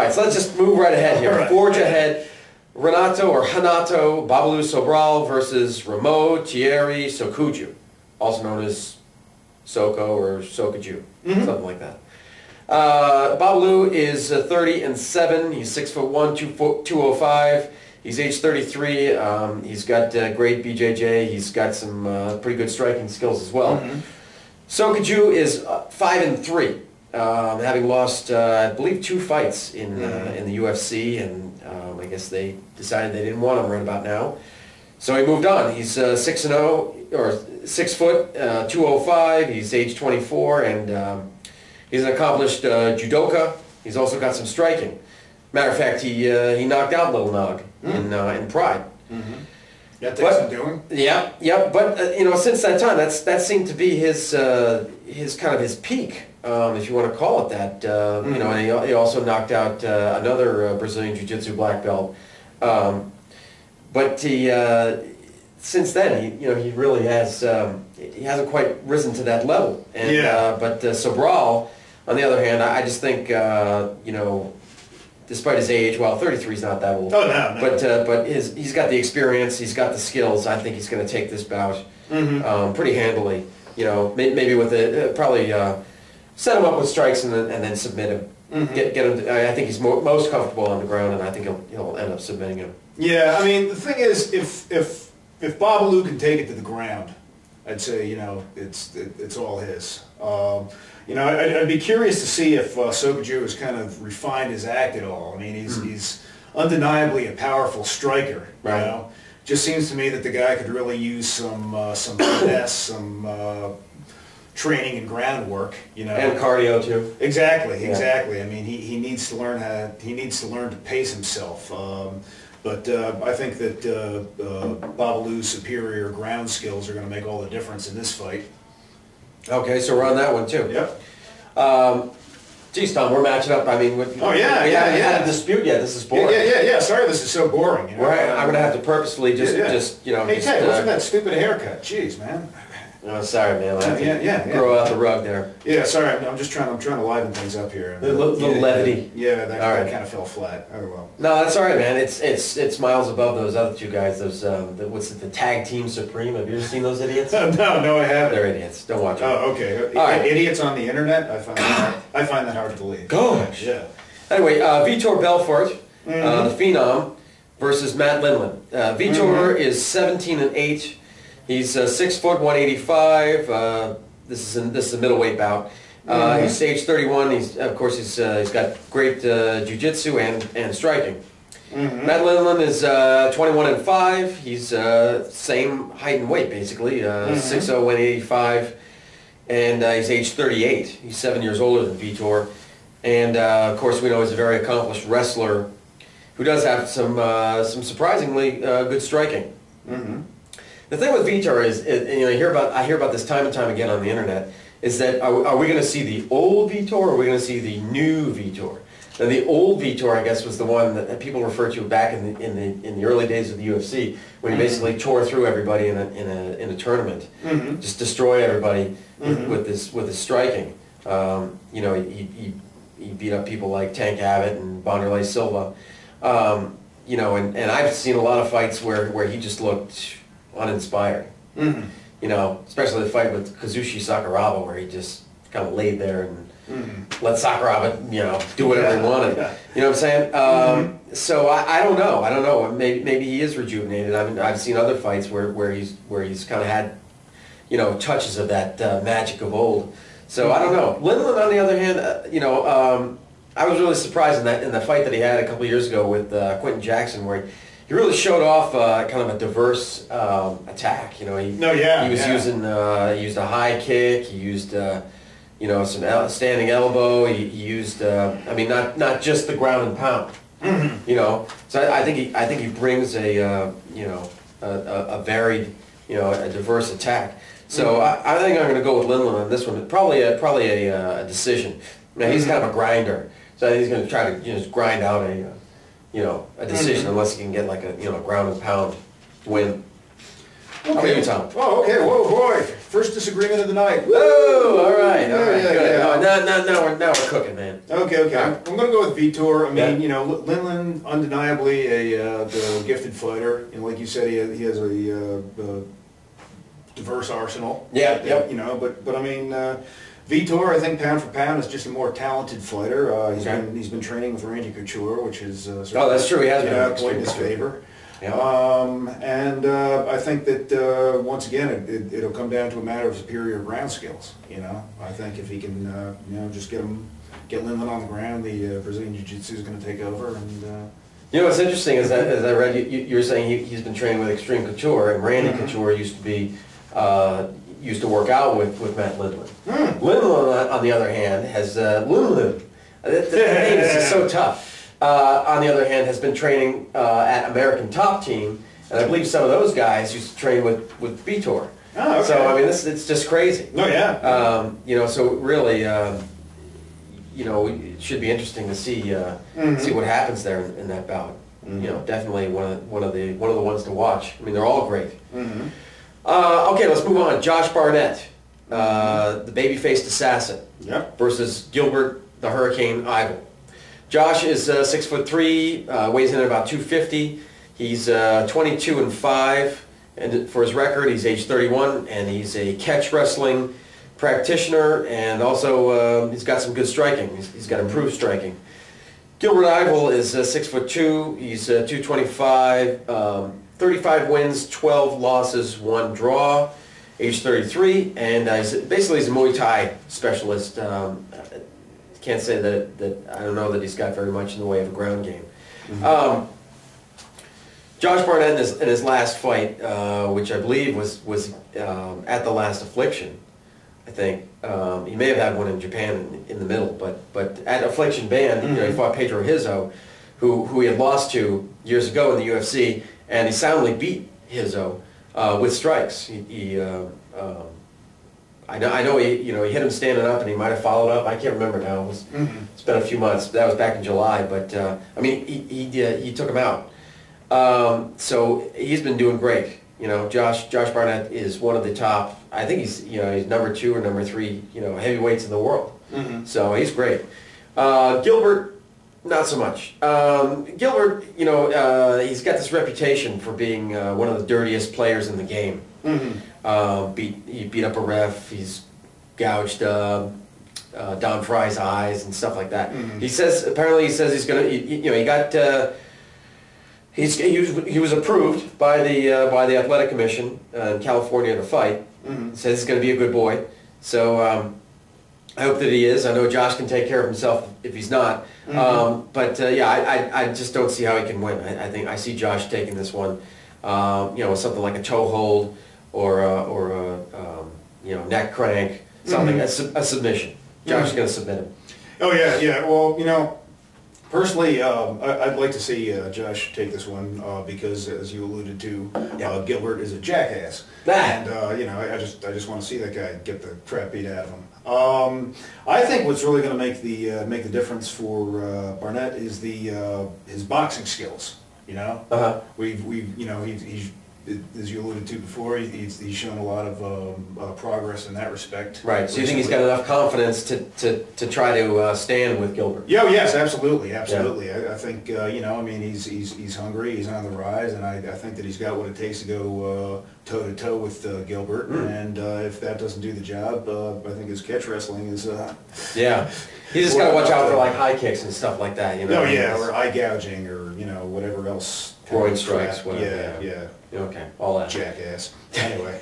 right, so let's just move right ahead here. Right. Forge ahead. Renato Babalu Sobral versus Ramo Thierry Sokuju, also known as Soko or Sokuju, something like that. Babalu is 30-7. He's 6'1", 205. He's age 33. He's got great BJJ. He's got some pretty good striking skills as well. Sokuju is 5-3, having lost, I believe, 2 fights in the UFC, and I guess they decided they didn't want him right about now. So he moved on. He's 6-0, or 6 foot, 205. He's age 24, and he's an accomplished judoka. He's also got some striking. Matter of fact, he knocked out Little Nog in Pride. That takes some doing. Yeah, yeah. But you know, since that time, that seemed to be his kind of his peak, if you want to call it that. You know, and he also knocked out another Brazilian Jiu-Jitsu black belt. But since then, he really has he hasn't quite risen to that level. And but Sobral, on the other hand, I just think you know, despite his age, well, 33 is not that old. Oh, no. But he's got the experience, he's got the skills. I think he's going to take this bout pretty handily. You know, maybe with probably set him up with strikes and then submit him. Get him. I think he's most comfortable on the ground, and I think he'll end up submitting him. Yeah, I mean, the thing is, if Babalu can take it to the ground, I'd say, you know, it's all his. You know, I'd be curious to see if Sokuju has kind of refined his act at all. I mean, he's undeniably a powerful striker. Right. You know, just seems to me that the guy could really use some finesse, some training and groundwork. You know, And cardio too. Exactly, Yeah. exactly. I mean, he needs to learn to pace himself. But I think that Babalu's superior ground skills are going to make all the difference in this fight. Okay, so we're on that one too. Yep. Geez, Tom, we're matching up. I mean, we haven't had a dispute yet. This is boring. Yeah. Sorry, this is so boring. You know? I'm gonna have to purposely just you know. Hey, Ted, what's with that stupid haircut? Jeez, man. Oh, sorry, man. I have to Yeah. grow out the rug there. Yeah, sorry. I'm trying to liven things up here. The little levity. Yeah, that kind of fell flat. Oh well. No, that's all right, man. It's miles above those other two guys. Those what's it, the Tag Team Supreme? Have you ever seen those idiots? No, I haven't. They're idiots. Don't watch them. Oh, okay. All right. Idiots on the internet. I find that hard to believe. Gosh. Yeah. Anyway, Vitor Belfort, the Phenom, versus Matt Lindland. Vitor is 17-8. He's 6 foot 185. This is a middleweight bout. He's age 31. He's got great jiu-jitsu and striking. Matt Lindland is 21-5. He's same height and weight basically. 6'0", 185, and he's age 38. He's 7 years older than Vitor, and of course we know he's a very accomplished wrestler who does have some surprisingly good striking. The thing with Vitor is, you know, I hear about this time and time again on the internet, is that are we going to see the old Vitor or are we going to see the new Vitor? Now the old Vitor, I guess, was the one that people refer to back in the early days of the UFC, when he basically tore through everybody in a tournament, just destroy everybody with his striking. You know, he beat up people like Tank Abbott and Wanderlei Silva. You know, and I've seen a lot of fights where he just looked uninspired. You know, especially the fight with Kazushi Sakuraba, where he just kind of laid there and let Sakuraba, you know, do whatever he wanted. You know what I'm saying? So I don't know. I don't know. Maybe he is rejuvenated. I mean, I've seen other fights where he's kind of had, you know, touches of that magic of old. So I don't know. Lindland, on the other hand, you know, I was really surprised in the fight that he had a couple of years ago with Quentin Jackson, where he really showed off kind of a diverse attack. You know, he used a high kick. He used you know, some standing elbow. He used I mean, not just the ground and pound. You know, so I think he brings a you know, a varied, you know, a diverse attack. So I think I'm going to go with Lindland on this one. Probably a decision. Now he's kind of a grinder, so he's going to try to just grind out a you know, a decision unless he can get like a, you know, ground and pound win. Okay. How about you, Tom? Oh, okay. Whoa, boy. First disagreement of the night. Oh, all right, good. Yeah. Oh, now we're cooking, man. Okay. I'm going to go with Vitor. I mean, Yeah. Lindland, undeniably the gifted fighter. And like you said, he has a diverse arsenal. Yeah, yep. But I mean, Vitor, I think pound for pound is just a more talented fighter. He's been training with Randy Couture, which is that's true. He has been a point in his favor. Yeah. I think that once again it'll come down to a matter of superior ground skills. I think if he can just get Lindland on the ground, the Brazilian Jiu-Jitsu is going to take over. And what's interesting is that as I read, you're saying he's been training with Extreme Couture, and Randy Couture used to work out with Matt Lindland. Lindland, on the other hand, has Lindland. The name is just so tough. On the other hand, has been training at American Top Team, and I believe some of those guys used to train with Vitor. Oh, okay. So I mean, it's just crazy. Oh yeah. So really, it should be interesting to see what happens there in that bout. Definitely one of the ones to watch. I mean, they're all great. Okay, let's move on. Josh Barnett, the baby-faced assassin, versus Gilbert the Hurricane Idol. Josh is 6'3", weighs in at about 250. He's 22-5, and for his record, he's age 31, and he's a catch wrestling practitioner, and also he's got some good striking. He's got improved striking. Gilbert Idol is 6'2". He's 225. 35 wins, 12 losses, 1 draw. Age 33, and he's a Muay Thai specialist. Can't say that I don't know that he's got very much in the way of a ground game. Josh Barnett in his last fight, which I believe was at the last Affliction, I think he may have had one in Japan in the middle, but at Affliction band, he fought Pedro Hizzo, who he had lost to years ago in the UFC, and he soundly beat Hizzo with strikes. I know he hit him standing up, and he might have followed up. I can't remember now. It's been a few months. That was back in July, but I mean he took him out. So he's been doing great. Josh Barnett is one of the top. I think he's number 2 or number 3 heavyweights in the world. So he's great. Gilbert, not so much. Gilbert, he's got this reputation for being one of the dirtiest players in the game. He beat up a ref. He's gouged Don Fry's eyes and stuff like that. He says he's gonna. He was approved by the athletic commission in California to fight. Says he's going to be a good boy. So I hope that he is. I know Josh can take care of himself if he's not. But I just don't see how he can win. I think I see Josh taking this one. Something like a toe hold or a neck crank, something a submission. Josh is going to submit him. Oh yeah. Well, personally, I'd like to see Josh take this one because, as you alluded to, Gilbert is a jackass, and I just want to see that guy get the crap beat out of him. I think what's really going to make the difference for Barnett is his boxing skills. He's as you alluded to before, he's shown a lot of progress in that respect. Right. So you think he's got enough confidence to try to stand with Gilbert? Yeah. Yes. Absolutely. Yeah. I think he's hungry. He's on the rise, and I think that he's got what it takes to go toe to toe with Gilbert. And if that doesn't do the job, I think his catch wrestling is. Yeah. He just got to watch out for like high kicks and stuff like that. Oh yeah, or eye gouging, or whatever else. Groin strikes. Whatever. Yeah. Okay. All that. Jackass. Anyway.